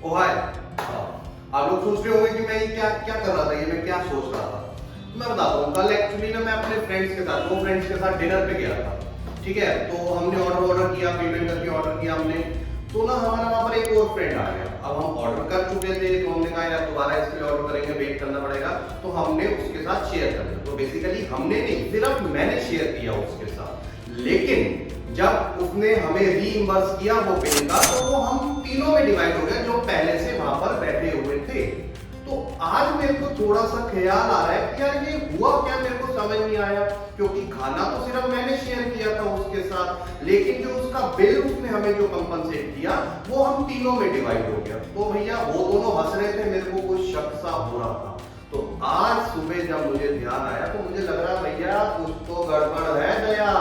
ओ हाय। हाँ, आप लोग सोच रहे होंगे कि मैं ये क्या क्या कर रहा था, ये मैं क्या सोच रहा था। मैं बताता हूँ, कल एक्चुअली ना मैं अपने फ्रेंड्स के साथ, दो फ्रेंड्स के साथ डिनर पे गया था। ठीक है, तो हमने ऑर्डर किया, पेमेंट करके ऑर्डर किया हमने। तो ना हमारा वहाँ पर एक और फ्रेंड आ गया। अब हम ऑर्डर कर चुके थे, तो हमने कहा यार दोबारा इसके लिए ऑर्डर करेंगे, वेट करना पड़ेगा। तो हमने उसके साथ शेयर कर दिया। तो बेसिकली हमने नहीं, सिर्फ मैंने शेयर किया उसके साथ। लेकिन जब उसने हमें रीइंबर्स किया वो पेन का, तो वो हम तीनों में डिवाइड हो गया जो पहले से वहां पर बैठे हुए थे। तो आज मेरे को थोड़ा सा ख्याल आ रहा है कि यार ये हुआ क्या, मेरे को समझ नहीं आया। क्योंकि खाना तो सिर्फ मैंने शेयर किया था उसके साथ, लेकिन जो उसका बिल उसने हमें जो कंपनसेट किया वो हम तीनों में डिवाइड हो गया। तो भैया वो दोनों हंस रहे थे, मेरे को कुछ शक सा हो रहा था। तो आज सुबह जब मुझे ध्यान आया तो मुझे लग रहा भैया कुछ तो गड़बड़ है दया।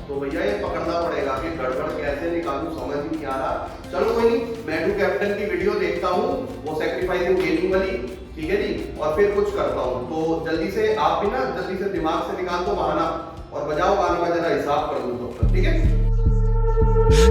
तो भैया ये पकड़ना पड़ेगा कि गड़बड़ कैसे निकालूं, समझ ही नहीं आ रहा। चलो कोई नहीं, मैं टू कैप्टन की वीडियो देखता हूँ, वो सैक्रिफाइसिंग गेनिंग वाली। ठीक है जी, और फिर कुछ करता हूँ। तो जल्दी से आप भी ना जल्दी से दिमाग से निकाल दो बहाना और बजाओ गाना, मैं जरा हिसाब कर लूँ तब तक। ठीक है,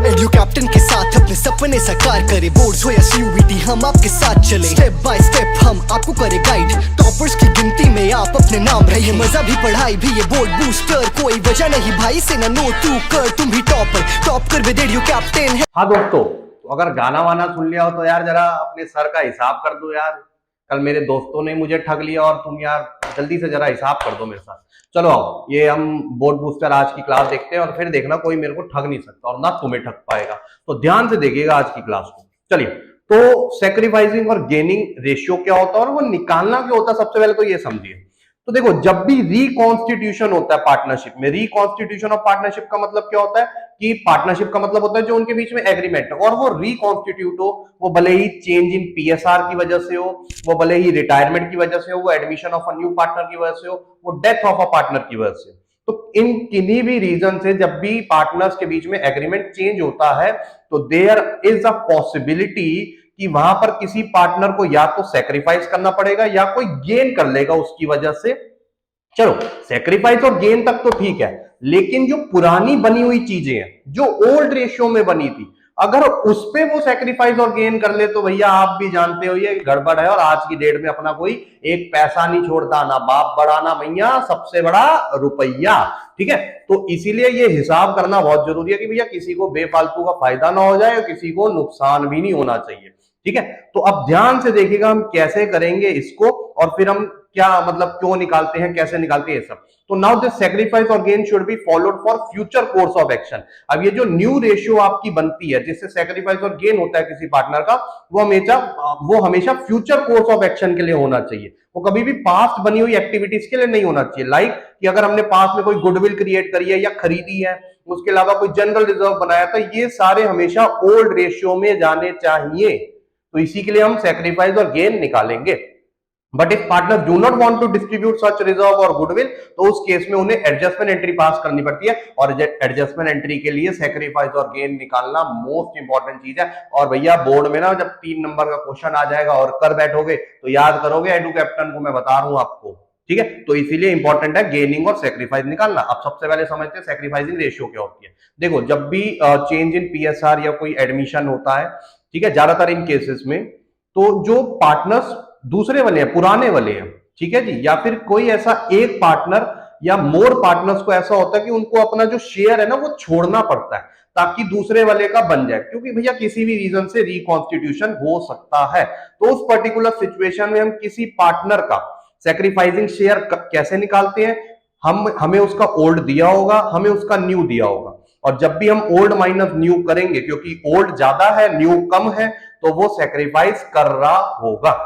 एडू कैप्टन के साथ अपने सपने साकार करे, बोर्ड्स हो या सीयूईटी हम आपके साथ चले, स्टेप बाय स्टेप हम आपको करे गाइड, टॉपर्स की गिनती में आप अपने नाम रहे, मजा भी पढ़ाई भी ये बोर्ड बूस्टर, कोई वजह नहीं भाई से ना नो तू कर, तुम भी टॉपर टॉप कर विद एडू कैप्टन है। हाँ दोस्तों, तो अगर गाना वाना सुन लिया हो तो यार जरा अपने सर का हिसाब कर दो यार। कल मेरे दोस्तों ने मुझे ठग लिया और तुम यार जल्दी से जरा हिसाब कर दो मेरे साथ। चलो आओ, ये हम बोर्ड बूस्टर आज की क्लास देखते हैं और फिर देखना कोई मेरे को ठग नहीं सकता और ना तुम्हें ठग पाएगा। तो ध्यान से देखिएगा आज की क्लास को। चलिए, तो सेक्रीफाइसिंग और गेनिंग रेशियो क्या होता है और वो निकालना क्या होता है, सबसे पहले तो ये समझिए। तो देखो, जब भी रिकॉन्स्टिट्यूशन होता है पार्टनरशिप में, रिकॉन्स्टिट्यूशन ऑफ पार्टनरशिप का मतलब क्या होता है कि पार्टनरशिप का मतलब होता है जो उनके बीच में एग्रीमेंट है और वो रिकॉन्स्टिट्यूट हो, वो भले ही चेंज इन पीएसआर की वजह से हो, वो भले ही रिटायरमेंट की वजह से हो, वो admission of a new partner की वजह से हो, वो डेथ ऑफ अ पार्टनर की वजह से। तो इन किन्हीं भी रीजन से जब भी पार्टनर्स के बीच में एग्रीमेंट चेंज होता है तो देयर इज अ पॉसिबिलिटी कि वहां पर किसी पार्टनर को या तो सेक्रीफाइस करना पड़ेगा या कोई गेन कर लेगा उसकी वजह से। चलो, सेक्रीफाइस और गेन तक तो ठीक है, लेकिन जो पुरानी बनी हुई चीजें हैं, जो ओल्ड रेशियो में बनी थी, अगर उस पे वो सेक्रीफाइस और गेन कर ले तो भैया आप भी जानते हो ये गड़बड़ है। और आज की डेट में अपना कोई एक पैसा नहीं छोड़ता, ना बाप बड़ा ना भैया, सबसे बड़ा रुपया। ठीक है, तो इसीलिए ये हिसाब करना बहुत जरूरी है कि भैया किसी को बेफालतू का फायदा ना हो जाए और किसी को नुकसान भी नहीं होना चाहिए। ठीक है, तो अब ध्यान से देखिएगा हम कैसे करेंगे इसको और फिर हम क्या मतलब क्यों निकालते हैं, कैसे निकालते हैं, ये सब। तो नाउ दिस सेक्रीफाइस और gain should be followed for future course of action. अब ये जो न्यू रेशियो आपकी बनती है जिससे सेक्रीफाइस और गेन होता है किसी पार्टनर का, वो हमेशा फ्यूचर कोर्स ऑफ एक्शन के लिए होना चाहिए। वो कभी भी पास्ट बनी हुई एक्टिविटीज के लिए नहीं होना चाहिए। लाइक कि अगर हमने पास्ट में कोई गुडविल क्रिएट करी है या खरीदी है, उसके अलावा कोई जनरल रिजर्व बनाया था, ये सारे हमेशा ओल्ड रेशियो में जाने चाहिए। तो इसी के लिए हम सेक्रीफाइस और गेन निकालेंगे। But if partner do not want to distribute such reserve और गुडविल, तो उस केस में उन्हें एडजस्टमेंट एंट्री पास करनी पड़ती है और एडजस्टमेंट एंट्री के लिए सेक्रीफाइस और गेन निकालना मोस्ट इंपॉर्टेंट चीज है। और भैया बोर्ड में ना जब 3 नंबर का क्वेश्चन आ जाएगा और कर बैठोगे तो याद करोगे एडू कैप्टन को, मैं बता रहा हूं आपको। ठीक है, तो इसीलिए इंपॉर्टेंट है गेनिंग और सेक्रीफाइस निकालना। अब सबसे पहले समझते हैं सेक्रीफाइसिंग रेशियो क्या होती है। देखो, जब भी चेंज इन पीएसआर या कोई एडमिशन होता है, ठीक है, ज्यादातर इन केसेस में, तो जो पार्टनर्स दूसरे वाले हैं, पुराने वाले हैं, ठीक है जी, या फिर कोई ऐसा एक पार्टनर या मोर पार्टनर्स को ऐसा होता है कि उनको अपना जो शेयर है ना वो छोड़ना पड़ता है ताकि दूसरे वाले का बन जाए, क्योंकि भैया किसी भी रीजन से रिकॉन्स्टिट्यूशन हो सकता है। तो उस पर्टिकुलर सिचुएशन में हम किसी पार्टनर का सेक्रीफाइसिंग शेयर कैसे निकालते हैं, हमें उसका ओल्ड दिया होगा, हमें उसका न्यू दिया होगा, और जब भी हम ओल्ड माइनस न्यू करेंगे, क्योंकि ओल्ड ज्यादा है न्यू कम है, तो वो सेक्रीफाइस कर रहा होगा।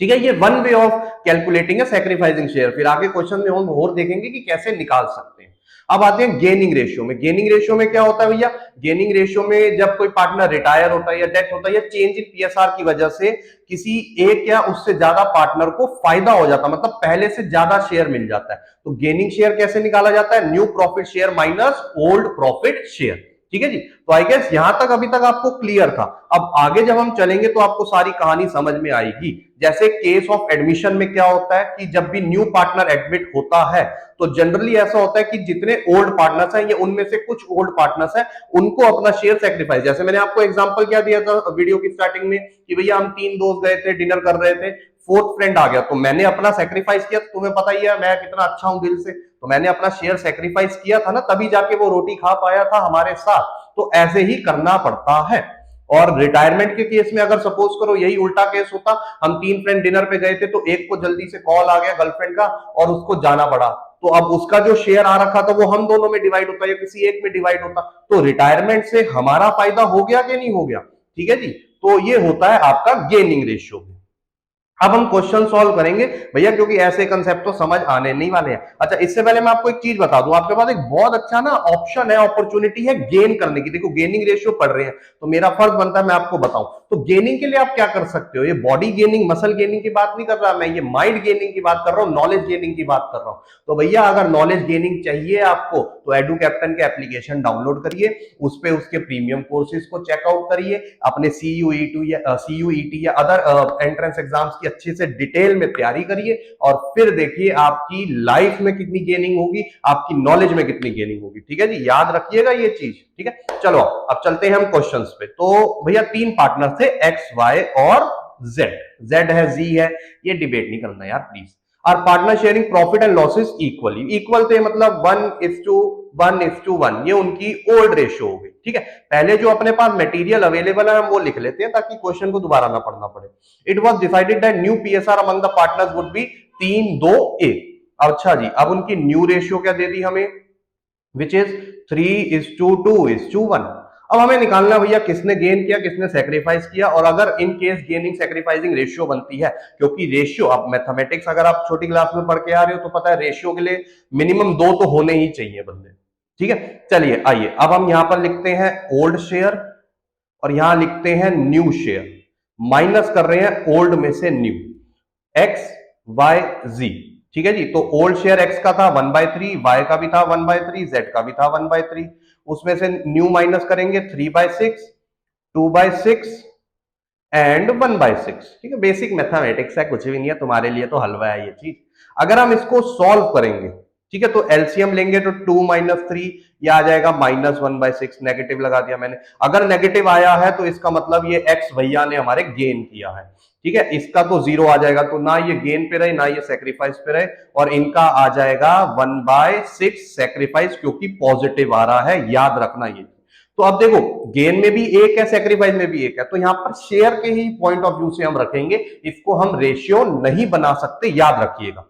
ठीक है, ये वन वे ऑफ कैलकुलेटिंग है सेक्रीफाइसिंग शेयर। फिर आगे क्वेश्चन में हम और देखेंगे कि कैसे निकाल सकते हैं। अब आते हैं गेनिंग रेशियो में। गेनिंग रेशियो में क्या होता है भैया, गेनिंग रेशियो में जब कोई पार्टनर रिटायर होता है या डेथ होता है या चेंज इन पीएसआर की वजह से किसी एक या उससे ज्यादा पार्टनर को फायदा हो जाता है, मतलब पहले से ज्यादा शेयर मिल जाता है, तो गेनिंग शेयर कैसे निकाला जाता है, new profit share minus old profit share. ठीक है जी। तो आई गेस यहां तक अभी तक आपको क्लियर था। अब आगे जब हम चलेंगे तो आपको सारी कहानी समझ में आएगी। जैसे केस ऑफ एडमिशन में क्या होता है कि जब भी न्यू पार्टनर एडमिट होता है तो जनरली ऐसा होता है कि जितने ओल्ड पार्टनर्स हैं या उनमें से कुछ ओल्ड पार्टनर्स हैं उनको अपना शेयर सेक्रीफाइस, जैसे मैंने आपको एग्जांपल क्या दिया था वीडियो की स्टार्टिंग में कि भैया हम 3 दोस्त गए थे, डिनर कर रहे थे, फोर्थ फ्रेंड आ गया तो मैंने अपना सेक्रीफाइस किया। तो तुम्हें पता ही है मैं कितना अच्छा हूं दिल से, तो मैंने अपना शेयर सेक्रीफाइस किया था ना, तभी जाके वो रोटी खा पाया था हमारे साथ। तो ऐसे ही करना पड़ता है। और रिटायरमेंट के केस में अगर सपोज करो यही उल्टा केस होता, हम 3 फ्रेंड डिनर पे गए थे तो एक को जल्दी से कॉल आ गया गर्लफ्रेंड का और उसको जाना पड़ा, तो अब उसका जो शेयर आ रखा था वो हम दोनों में डिवाइड होता या किसी एक में डिवाइड होता। तो रिटायरमेंट से हमारा फायदा हो गया कि नहीं हो गया? ठीक है जी। तो ये होता है आपका गेनिंग रेशियो। अब हम क्वेश्चन सॉल्व करेंगे भैया, क्योंकि ऐसे कंसेप्ट तो समझ आने नहीं वाले हैं। अच्छा, इससे पहले मैं आपको एक चीज बता दूं, आपके पास एक बहुत अच्छा ना ऑप्शन है, अपॉर्चुनिटी है गेन करने की। देखो गेनिंग रेशियो पढ़ रहे हैं तो मेरा फर्ज बनता है मैं आपको बताऊं। तो गेनिंग के लिए आप क्या कर सकते हो, ये बॉडी गेनिंग मसल गेनिंग की बात नहीं कर रहा मैं, ये माइंड गेनिंग की बात कर रहा हूं, नॉलेज गेनिंग की बात कर रहा हूं। तो भैया अगर नॉलेज गेनिंग चाहिए आपको तो एडू कैप्टन के एप्लीकेशन डाउनलोड करिए, उस पे उसके प्रीमियम कोर्सेज को चेकआउट करिए, अपने सीयूईटी या अदर एंट्रेंस एग्जाम्स की अच्छे से डिटेल में तैयारी करिए और फिर देखिए आपकी लाइफ में कितनी गेनिंग होगी, आपकी नॉलेज में कितनी गेनिंग होगी। ठीक है जी, याद रखिएगा ये चीज। ठीक है, चलो अब चलते हैं हम क्वेश्चंस पे। तो भैया 3 पार्टनर थे एक्स, वाई और जेड। जेड है, जी है, ये डिबेट नहीं करना यार प्लीज। और partner sharing profit and losses equally, equal थे मतलब 1:1:1, ये उनकी ओल्ड रेशियो हो गई। ठीक है, पहले जो अपने पास मटेरियल अवेलेबल है हम वो लिख लेते हैं ताकि क्वेश्चन को दोबारा ना पढ़ना पड़े। It was decided that new PSR among the partners would be 3:2:1। अच्छा जी, अब उनकी न्यू रेशियो क्या दे दी हमें, विच इज 3:2:1। अब हमें निकालना भैया किसने गेन किया किसने सेक्रीफाइस किया, और अगर in case gaining sacrificing ratio बनती है, क्योंकि रेशियो अब मैथमेटिक्स अगर आप छोटी क्लास में पढ़ के आ रहे हो तो पता है रेशियो के लिए मिनिमम 2 तो होने ही चाहिए बंदे। ठीक है, चलिए आइए अब हम यहां पर लिखते हैं ओल्ड शेयर और यहां लिखते हैं न्यू शेयर, माइनस कर रहे हैं ओल्ड में से न्यू, एक्स वाई जी। ठीक है जी, तो ओल्ड शेयर एक्स का था 1/3, वाई का भी था 1/3, जेड का भी था 1/3, उसमें से न्यू माइनस करेंगे 3/6, 2/6 एंड 1/6। ठीक है, बेसिक मैथमेटिक्स है, कुछ भी नहीं है, तुम्हारे लिए तो हलवा है ये चीज। अगर हम इसको सॉल्व करेंगे, ठीक है, तो एलसीएम लेंगे तो 2 - 3 ये आ जाएगा -1/6, नेगेटिव लगा दिया मैंने। अगर नेगेटिव आया है तो इसका मतलब ये एक्स भैया ने हमारे गेन किया है। ठीक है, इसका तो 0 आ जाएगा, तो ना ये गेन पे रहे ना ये सेक्रीफाइस पे रहे, और इनका आ जाएगा 1/6 सेक्रीफाइस, क्योंकि पॉजिटिव आ रहा है, याद रखना ये। तो अब देखो गेन में भी एक है, सेक्रीफाइस में भी एक है, तो यहां पर शेयर के ही पॉइंट ऑफ व्यू से हम रखेंगे, इसको हम रेशियो नहीं बना सकते, याद रखिएगा।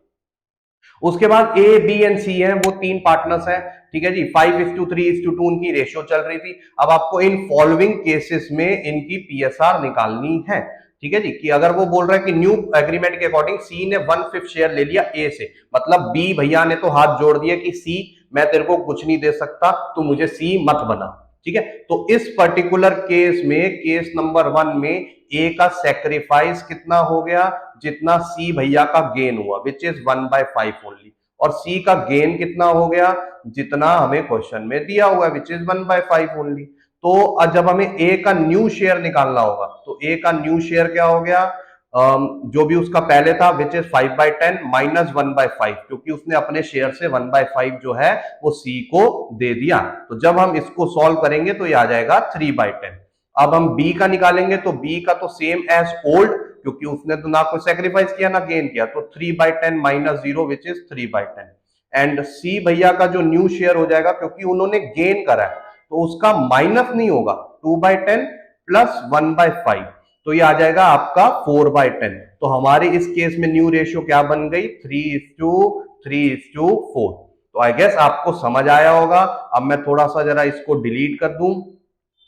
उसके बाद ए बी एंड सी हैं, वो 3 पार्टनर्स हैं। ठीक है जी, 5:3:2 उनकी रेशियो चल रही थी। अब आपको इन फॉलोइंग केसेस में इनकी पीएसआर निकालनी है। ठीक है जी, कि अगर वो बोल रहा है कि न्यू एग्रीमेंट के अकॉर्डिंग सी ने 1/5 शेयर ले लिया ए से, मतलब बी भैया ने तो हाथ जोड़ दिया कि सी मैं तेरे को कुछ नहीं दे सकता, तू मुझे सी मत बना। ठीक है, तो इस पर्टिकुलर केस में केस नंबर 1 में ए का सेक्रीफाइस कितना हो गया, जितना सी भैया का गेन हुआ, विच इज 1/5 ओनली, और सी का गेन कितना हो गया, जितना हमें क्वेश्चन में दिया हुआ है, विच इज 1/5 ओनली। तो जब हमें ए का न्यू शेयर निकालना होगा तो ए का न्यू शेयर क्या हो गया, जो भी उसका पहले था विच इज 5/10 - 1/5, क्योंकि उसने अपने शेयर से 1/5 जो है वो सी को दे दिया। तो जब हम इसको सॉल्व करेंगे तो ये आ जाएगा 3/10। अब हम बी का निकालेंगे तो बी का तो सेम एज ओल्ड, क्योंकि उसने तो ना कोई सेक्रीफाइस किया ना गेन किया, तो 3/10 - 0 विच इज 3/10। एंड सी भैया का जो न्यू शेयर हो जाएगा, क्योंकि उन्होंने गेन करा है तो उसका माइनस नहीं होगा, 2/10 प्लस 1/5, तो ये आ जाएगा आपका 4/10। तो हमारे इस केस में न्यू रेशियो क्या बन गई, 3:3:4। तो आई गेस आपको समझ आया होगा। अब मैं थोड़ा सा जरा इसको डिलीट कर दूं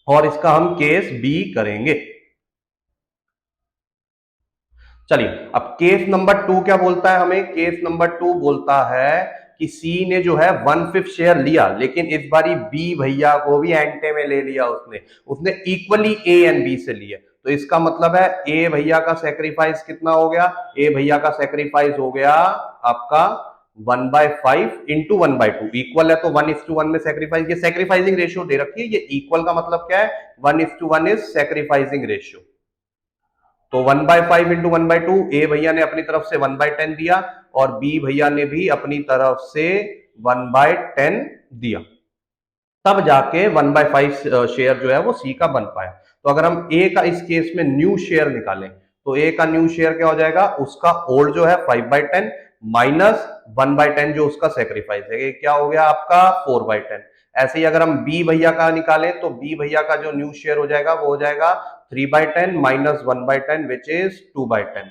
और इसका हम केस बी करेंगे। चलिए, अब केस नंबर 2 क्या बोलता है हमें, केस नंबर 2 बोलता है कि सी ने जो है 1/5 शेयर लिया, लेकिन इस बारी बी भैया को भी एंटे में ले लिया, उसने इक्वली ए एंड बी से लिया। तो इसका मतलब है ए भैया का सेक्रीफाइस कितना हो गया, ए भैया का सेक्रीफाइस हो गया आपका 1/5 इंटू 1/2 इक्वल है तो 1:1 में सेक्रीफाइस, ये सेक्रीफाइसिंग रेशियो दे रखी है, ये इक्वल का मतलब क्या है 1:1 इज सेक्रीफाइसिंग रेशियो। तो 1/5 इंटू 1/2, ए भैया ने अपनी तरफ से 1/10 दिया और बी भैया ने भी अपनी तरफ से 1/10 दिया, तब जाके 1/5 शेयर जो है वो सी का बन पाया। तो अगर हम ए का इस केस में न्यू शेयर निकालें तो ए का न्यू शेयर क्या हो जाएगा, उसका ओल्ड जो है 5/10 माइनस 1/10 जो उसका सेक्रीफाइस है, ये क्या हो गया आपका 4/10। ऐसे ही अगर हम बी भैया का निकालें तो बी भैया का जो न्यू शेयर हो जाएगा वो हो जाएगा 3/10 माइनस 1/10 विच इज 2/10।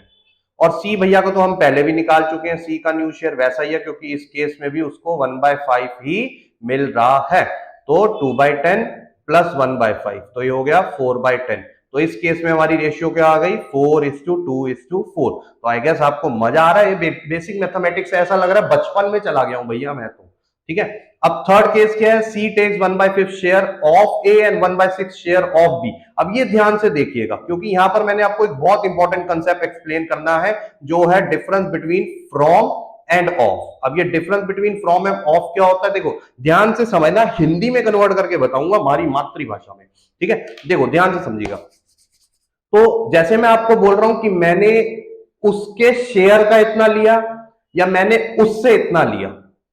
और सी भैया को तो हम पहले भी निकाल चुके हैं, सी का न्यू शेयर वैसा ही है क्योंकि इस केस में भी उसको 1/5 ही मिल रहा है। तो 2/10 प्लस 1/5 तो ये हो गया 4/10। तो इस केस में हमारी रेशियो क्या आ गई 4:2:4। तो आई गेस आपको मजा आ रहा है, ये बेसिक मैथमेटिक्स ऐसा लग रहा है बचपन में चला गया हूं भैया मैं तो। ठीक है, अब थर्ड केस क्या है, C takes 1/5 share of A and 1/6 share of B. अब ये ध्यान से देखिएगा क्योंकि यहां पर मैंने आपको एक बहुत इंपॉर्टेंट कंसेप्ट एक्सप्लेन करना है जो है difference between from end of. अब ये difference between from end of क्या होता है, देखो ध्यान से समझना, हिंदी में कन्वर्ट करके बताऊंगा हमारी मातृभाषा में। ठीक है, देखो ध्यान से समझिएगा। तो जैसे मैं आपको बोल रहा हूं कि मैंने उसके शेयर का इतना लिया या मैंने उससे इतना लिया।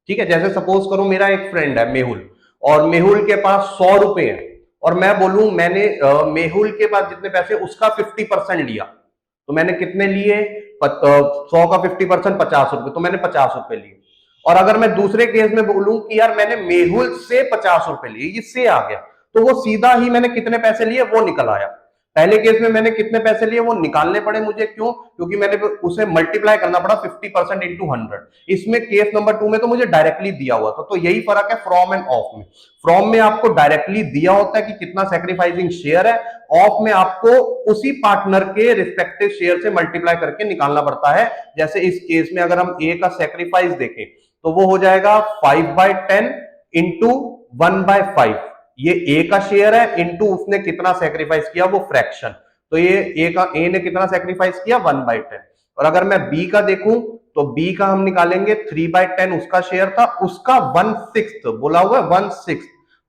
ठीक है, जैसे सपोज करो मेरा एक फ्रेंड है मेहुल और मेहुल के पास 100 रुपए हैं और मैं बोलूं मैंने मेहुल के पास जितने पैसे उसका 50% लिया, तो मैंने कितने लिए 100 का 50% 50 रुपए, तो मैंने 50 रुपए लिए। और अगर मैं दूसरे केस में बोलूं कि यार मैंने मेहुल से 50 रुपए लिए, ये से आ गया, तो वो सीधा ही मैंने कितने पैसे लिए वो निकल आया। पहले केस में मैंने कितने पैसे लिए वो निकालने पड़े मुझे, क्यों, क्योंकि मैंने उसे मल्टीप्लाई करना पड़ा 50% इंटू 100। इसमें केस नंबर 2 में तो मुझे डायरेक्टली दिया हुआ था। तो यही फर्क है फ्रॉम एंड ऑफ में। फ्रॉम में आपको डायरेक्टली दिया होता है कि कितना सेक्रीफाइसिंग शेयर है, ऑफ में आपको उसी पार्टनर के रिस्पेक्टिव शेयर से मल्टीप्लाई करके निकालना पड़ता है। जैसे इस केस में अगर हम ए का सेक्रीफाइस देखें तो वो हो जाएगा 5/10 इंटू 1/5, ये ए का शेयर है इंटू उसने कितना सेक्रीफाइस किया वो फ्रैक्शन, तो ये ए ने कितना सेक्रीफाइस किया 1/10। और अगर मैं बी का देखूं तो बी का हम निकालेंगे 3/10 उसका शेयर था, उसका 1/6 बोला हुआ 1/6,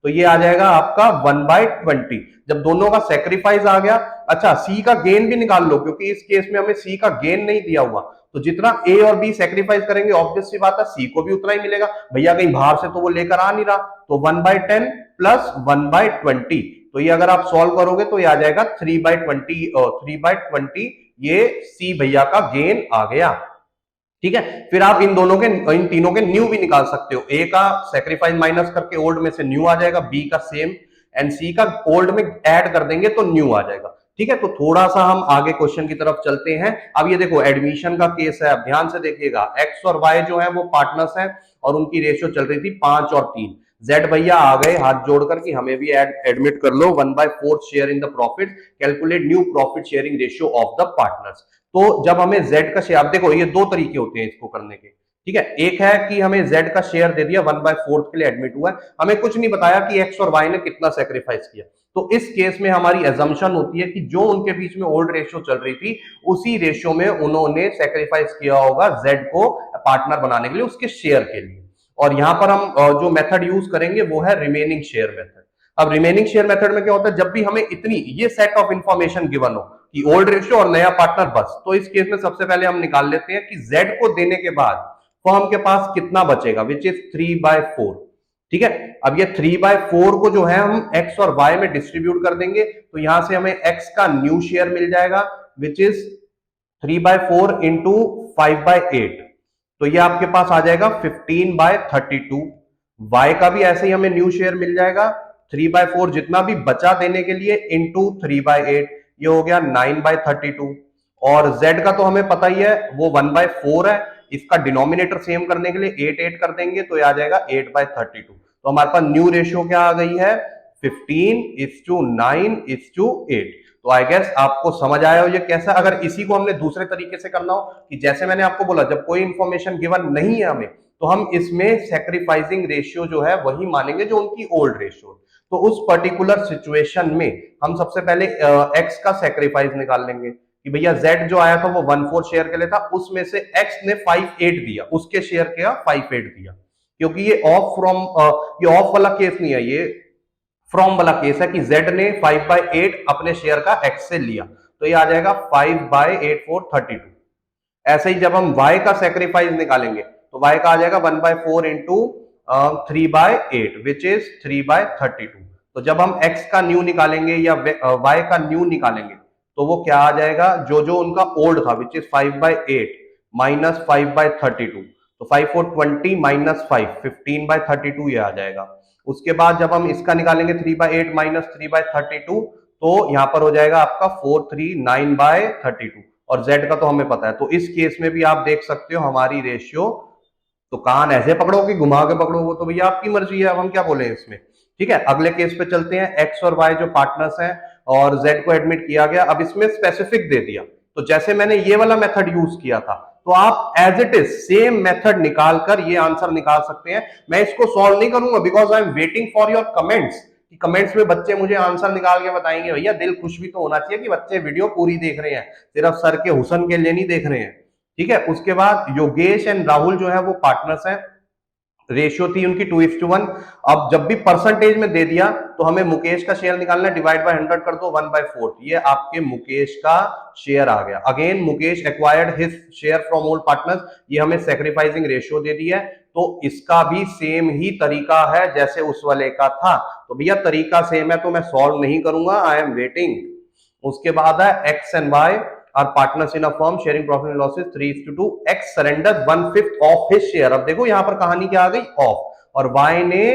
तो ये आ जाएगा आपका 1/20। जब दोनों का सेक्रीफाइस आ गया, अच्छा सी का गेन भी निकाल लो क्योंकि इस केस में हमें सी का गेन नहीं दिया हुआ, तो जितना ए और बी सेक्रीफाइस करेंगे ऑब्वियस सी बात है सी को भी उतना ही मिलेगा, भैया कहीं बाहर से तो वो लेकर आ नहीं रहा, तो 1/10 प्लस 1/20, तो ये अगर आप सॉल्व करोगे तो ये आ जाएगा 3/20, ये सी भैया का गेन आ गया। ठीक है, फिर आप इन दोनों के इन तीनों के न्यू भी निकाल सकते हो, ए का सेक्रीफाइस माइनस करके ओल्ड में से न्यू आ जाएगा, बी का सेम एंड सी का ओल्ड में ऐड कर देंगे तो न्यू आ जाएगा। ठीक है, तो थोड़ा सा हम आगे क्वेश्चन की तरफ चलते हैं। अब ये देखो एडमिशन का केस है, अब ध्यान से देखिएगा, एक्स और वाई जो है वो पार्टनर्स हैं और उनकी रेशियो चल रही थी 5 और 3। जेड भैया आ गए हाथ जोड़कर कि हमें भी एडमिट कर लो 1/4 share in the profit, calculate new profit sharing ratio of the partners. तो जब हमें जेड का शेयर, देखो ये दो तरीके होते हैं इसको करने के। ठीक है, एक है कि हमें जेड का शेयर दे दिया 1/4 के लिए एडमिट हुआ है, हमें कुछ नहीं बताया कि एक्स और वाई ने कितना सेक्रीफाइस किया, तो इस केस में हमारी एजम्पशन होती है कि जो उनके बीच में ओल्ड रेशियो चल रही थी उसी रेशियो में उन्होंने सेक्रीफाइस किया होगा जेड को पार्टनर बनाने के लिए उसके शेयर के लिए। और यहां पर हम जो मेथड यूज करेंगे वो है रिमेनिंग शेयर मेथड। अब रिमेनिंग शेयर मेथड में क्या होता है, जब भी हमें इतनी ये सेट ऑफ इंफॉर्मेशन गिवन हो कि ओल्ड रेशियो और नया पार्टनर बस, तो इस केस में सबसे पहले हम निकाल लेते हैं कि जेड को देने के बाद फर्म के पास कितना बचेगा, विच इज 3/4। ठीक है, अब ये 3/4 को जो है हम एक्स और वाई में डिस्ट्रीब्यूट कर देंगे, तो यहां से हमें एक्स का न्यू शेयर मिल जाएगा विच इज 3/4 इंटू 5/8, तो ये आपके पास आ जाएगा 15/32। वाई का भी ऐसे ही हमें न्यू शेयर मिल जाएगा 3/4 जितना भी बचा देने के लिए इंटू 3/8, ये हो गया 9/32। और जेड का तो हमें पता ही है वो 1/4 है, इसका डिनोमिनेटर सेम करने के लिए 8 कर देंगे तो ये आ जाएगा 8/32। तो हमारे पास न्यू रेशियो क्या आ गई है 15:9:8। तो आई गेस आपको समझ आया हो ये कैसा। अगर इसी को हमने दूसरे तरीके से करना हो कि जैसे मैंने आपको बोला जब कोई इंफॉर्मेशन गिवन नहीं है हमें, तो हम इसमें सेक्रीफाइसिंग रेशियो जो है वही मानेंगे जो उनकी ओल्ड रेशियो। तो उस पर्टिकुलर सिचुएशन में हम सबसे पहले एक्स का सेक्रीफाइस निकाल लेंगे, कि भैया Z जो आया था वो 1/4 शेयर के लिए था, उसमें से X ने 5/8 दिया, उसके शेयर का 5/8 दिया, क्योंकि ये ऑफ फ्रॉम, ये ऑफ वाला केस नहीं है, ये फ्रॉम वाला केस है कि Z ने 5/8 अपने शेयर का X से लिया, तो ये आ जाएगा 5/8 4 32। ऐसे ही जब हम Y का सेक्रीफाइस निकालेंगे तो Y का आ जाएगा 1/4 इंटू 3/8 विच इज 3/32। तो जब हम X का न्यू निकालेंगे या Y का न्यू निकालेंगे तो वो क्या आ जाएगा, जो जो उनका ओल्ड था विच इज 5/8 माइनस 5/32, तो 5 4 20 माइनस 5 15/32 ये आ जाएगा। उसके बाद जब हम इसका निकालेंगे 3/8 माइनस 3/32, तो यहां पर हो जाएगा आपका 439/32, और Z का तो हमें पता है। तो इस केस में भी आप देख सकते हो हमारी रेशियो, तो कान ऐसे पकड़ो कि घुमा के पकड़ो, वो तो भैया आपकी मर्जी है, अब हम क्या बोले इसमें। ठीक है, अगले केस पे चलते हैं। X और Y जो पार्टनर्स हैं और Z को एडमिट किया गया, अब इसमें स्पेसिफिक दे दिया, तो जैसे मैंने ये वाला मेथड यूज किया था, तो आप as it is same method निकालकर ये आंसर निकाल सकते हैं। मैं इसको सॉल्व नहीं करूंगा because I am waiting for your comments, कि कमेंट्स में बच्चे मुझे आंसर निकाल के बताएंगे। भैया दिल खुश भी तो होना चाहिए कि बच्चे वीडियो पूरी देख रहे हैं, सिर्फ सर के हुसन के लिए नहीं देख रहे हैं। ठीक है, उसके बाद योगेश एंड राहुल जो है वो पार्टनर्स हैं, रेशियो थी उनकी 2:1। अब जब भी परसेंटेज में दे दिया तो हमें मुकेश का शेयर निकालना है, डिवाइड बाय 100 कर दो, 1/4, ये आपके मुकेश का शेयर आ गया। Again Mukesh acquired his share from old partners, ये हमें सेक्रीफाइसिंग रेशियो दे दी है, तो इसका भी सेम ही तरीका है जैसे उस वाले का था। तो भैया तरीका सेम है तो मैं सॉल्व नहीं करूंगा, आई एम वेटिंग। उसके बाद है X and Y are partners in a firm sharing profit and losses 3:2। X surrenders 1/5 of his share, अब देखो यहां पर कहानी क्या आ गई, ऑफ, और Y ने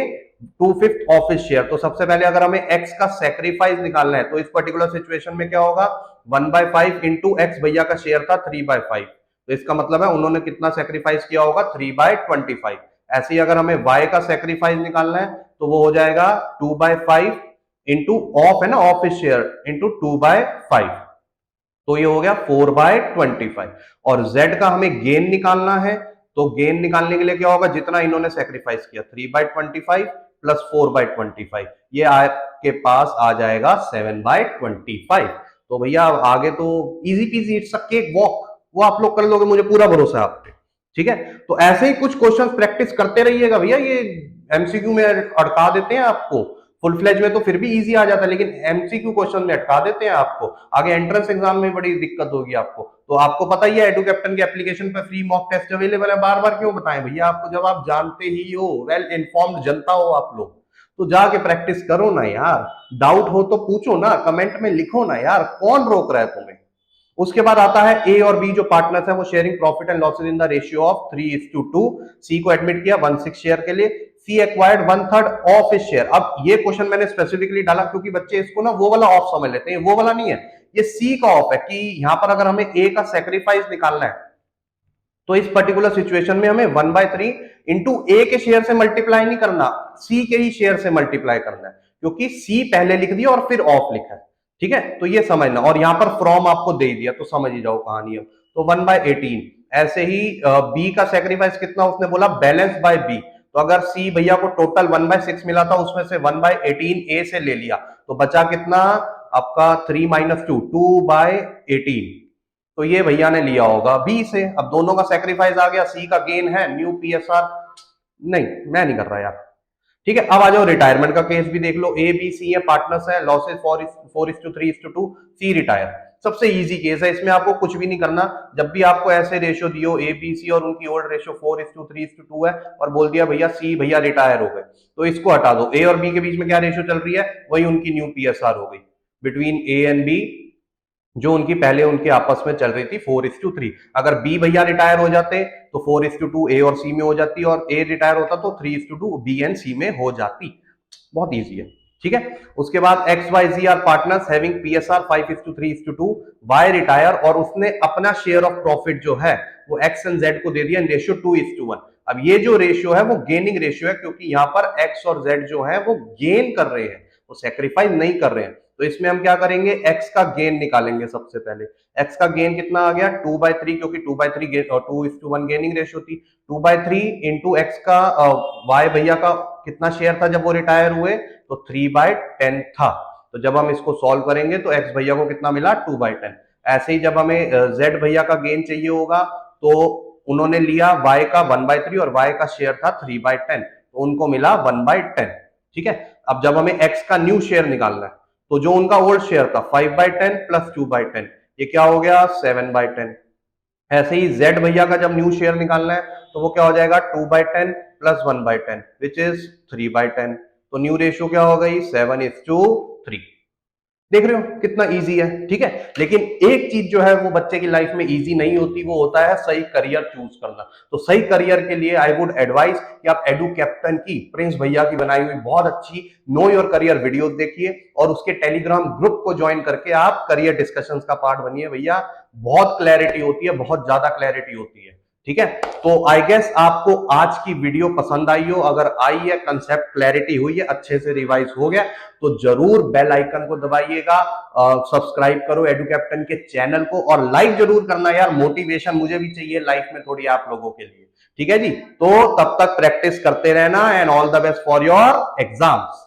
2/5 ऑफ हिज शेयर। तो सबसे पहले अगर हमें X का सेक्रीफाइस निकालना है तो इस पर्टिकुलर सिचुएशन में क्या होगा, 1/5 इंटू X, भैया का शेयर था 3/5, तो इसका मतलब है उन्होंने कितना सेक्रीफाइस किया होगा, 3/25। ऐसे ही अगर हमें Y का सेक्रीफाइस निकालना है तो वो हो जाएगा 2/5 इंटू ऑफ है ना, ऑफ हिज शेयर इंटू 2/5, तो ये हो गया 4/25। और Z का हमें गेन निकालना है, तो गेन निकालने के लिए क्या होगा, जितना इन्होंने सेक्रीफाइस किया 3/25 प्लस 4/25, ये आपके पास आ जाएगा 7/25। तो भैया आगे तो easy PG, it's a cake walk, वो आप लोग कर लोगे, मुझे पूरा भरोसा है आप पे। ठीक है, तो ऐसे ही कुछ क्वेश्चंस प्रैक्टिस करते रहिएगा भैया, ये एमसीक्यू में अटका देते हैं आपको, फुल फ्लेज में तो फिर भी इजी आ जाता है, लेकिन एमसीक्यू क्वेश्चन में अटका देते हैं आपको, आगे एंट्रेंस एग्जाम में बड़ी दिक्कत होगी आपको। तो आपको पता ही है एडू कैप्टन के एप्लीकेशन पर फ्री मॉक टेस्ट अवेलेबल है, बार बार क्यों बताएं भैया आपको, जब आप जानते ही हो, वेल इन्फॉर्म्ड जनता हो आप लोग, तो जाके प्रैक्टिस करो ना यार, डाउट हो तो पूछो ना, कमेंट में लिखो ना यार, कौन रोक रहा है तुम्हें। उसके बाद आता है ए और बी जो पार्टनर्स है वो sharing profit and losses in the ratio of 3:2। सी को एडमिट किया 1/6 शेयर के लिए, सी एक्वायर्ड 1/3 ऑफ हिज शेयर। अब ये क्वेश्चन मैंने स्पेसिफिकली डाला क्योंकि बच्चे इसको ना वो वाला ऑफ समझ लेते हैं, वो वाला नहीं है, ये सी का ऑफ है, कि यहां पर अगर हमें ए का सेक्रीफाइस निकालना है तो इस पर्टिकुलर सिचुएशन में हमें 1/3 इंटू ए के शेयर से मल्टीप्लाई नहीं करना, सी के ही शेयर से मल्टीप्लाई करना है, क्योंकि सी पहले लिख दिया और फिर ऑफ लिखा है। ठीक है, तो ये समझना, और यहां पर फ्रॉम आपको दे दिया तो समझ ही जाओ कहानी अब। तो 1/18। ऐसे ही बी का सेक्रीफाइस कितना, उसने बोला बैलेंस बाय बी, तो अगर सी भैया को टोटल 1/6 मिला था, उसमें से 1/18 ए से ले लिया, तो बचा कितना आपका 3 - 2 2/18, तो ये भैया ने लिया होगा बी से। अब दोनों का सेक्रीफाइस आ गया, सी का गेन है, न्यू पीएसआर, नहीं मैं नहीं कर रहा यार। ठीक है, अब आ जाओ रिटायरमेंट का केस भी देख लो, ए बी सी है, पार्टनर्स है, लॉसेस 4:3:2, सी रिटायर, सबसे इजी केस है, इसमें आपको कुछ भी नहीं करना। जब भी आपको ऐसे रेशियो दियो ए बी सी और उनकी ओल्ड रेशियो 4:3:2 है और बोल दिया भैया सी भैया रिटायर हो गए, तो इसको हटा दो। ए और बी के बीच में क्या रेशियो चल रही है, वही उनकी न्यू पीएसआर हो गई बिटवीन ए एंड बी, जो उनकी पहले उनके आपस में चल रही थी 4:3। अगर बी भैया रिटायर हो जाते तो 4:2 ए और सी में हो जाती, और ए रिटायर होता तो 3:2 बी एंड सी में हो जाती। बहुत इजी है। ठीक है, उसके बाद X Y G are partners having PSR 5:3:2, Y retire और उसने अपना शेयर ऑफ प्रॉफिट जो है वो एक्स एंड जेड को दे दिया इन रेशियो 2:1। अब ये जो रेशियो है वो गेनिंग रेशियो है, क्योंकि यहां पर एक्स और जेड जो है वो गेन कर रहे हैं, वो सेक्रीफाइस नहीं कर रहे हैं। तो इसमें हम क्या करेंगे, एक्स का गेन निकालेंगे सबसे पहले। एक्स का गेन कितना आ गया 2/3, क्योंकि 2/3 2:1 गेनिंग रेशियो थी। 2/3 इंटू एक्स का वाई भैया का कितना शेयर था जब वो रिटायर हुए, तो 3/10 था। तो जब हम इसको सॉल्व करेंगे तो एक्स भैया को कितना मिला 2/10। ऐसे ही जब हमें जेड भैया का गेन चाहिए होगा तो उन्होंने लिया y का 1/3 और y का शेयर था 3/10, तो उनको मिला 1/10। ठीक है, अब जब हमें x का न्यू शेयर निकालना है तो जो उनका ओल्ड शेयर था 5/10 प्लस 2/10, ये क्या हो गया 7/10। ऐसे ही z भैया का जब न्यू शेयर निकालना है तो वो क्या हो जाएगा 2/10 प्लस 1/10 विच इज 3/10। तो न्यू रेशियो क्या हो गई 7:3। देख रहे हो कितना इजी है। ठीक है, लेकिन एक चीज जो है वो बच्चे की लाइफ में इजी नहीं होती, वो होता है सही करियर चूज करना। तो सही करियर के लिए आई वुड एडवाइस कि आप एडू कैप्टन की प्रिंस भैया की बनाई हुई बहुत अच्छी नो योर करियर वीडियोस देखिए और उसके टेलीग्राम ग्रुप को ज्वाइन करके आप करियर डिस्कशंस का पार्ट बनिए। भैया बहुत क्लैरिटी होती है, बहुत ज्यादा क्लैरिटी होती है। ठीक है, तो आई गेस आपको आज की वीडियो पसंद आई हो। अगर आई है, कंसेप्ट क्लैरिटी हुई है, अच्छे से रिवाइज हो गया, तो जरूर बेल आइकन को दबाइएगा, सब्सक्राइब करो एडू कैप्टन के चैनल को और लाइक जरूर करना यार, मोटिवेशन मुझे भी चाहिए लाइफ में थोड़ी आप लोगों के लिए। ठीक है जी, तो तब तक प्रैक्टिस करते रहना and all the best for your exams.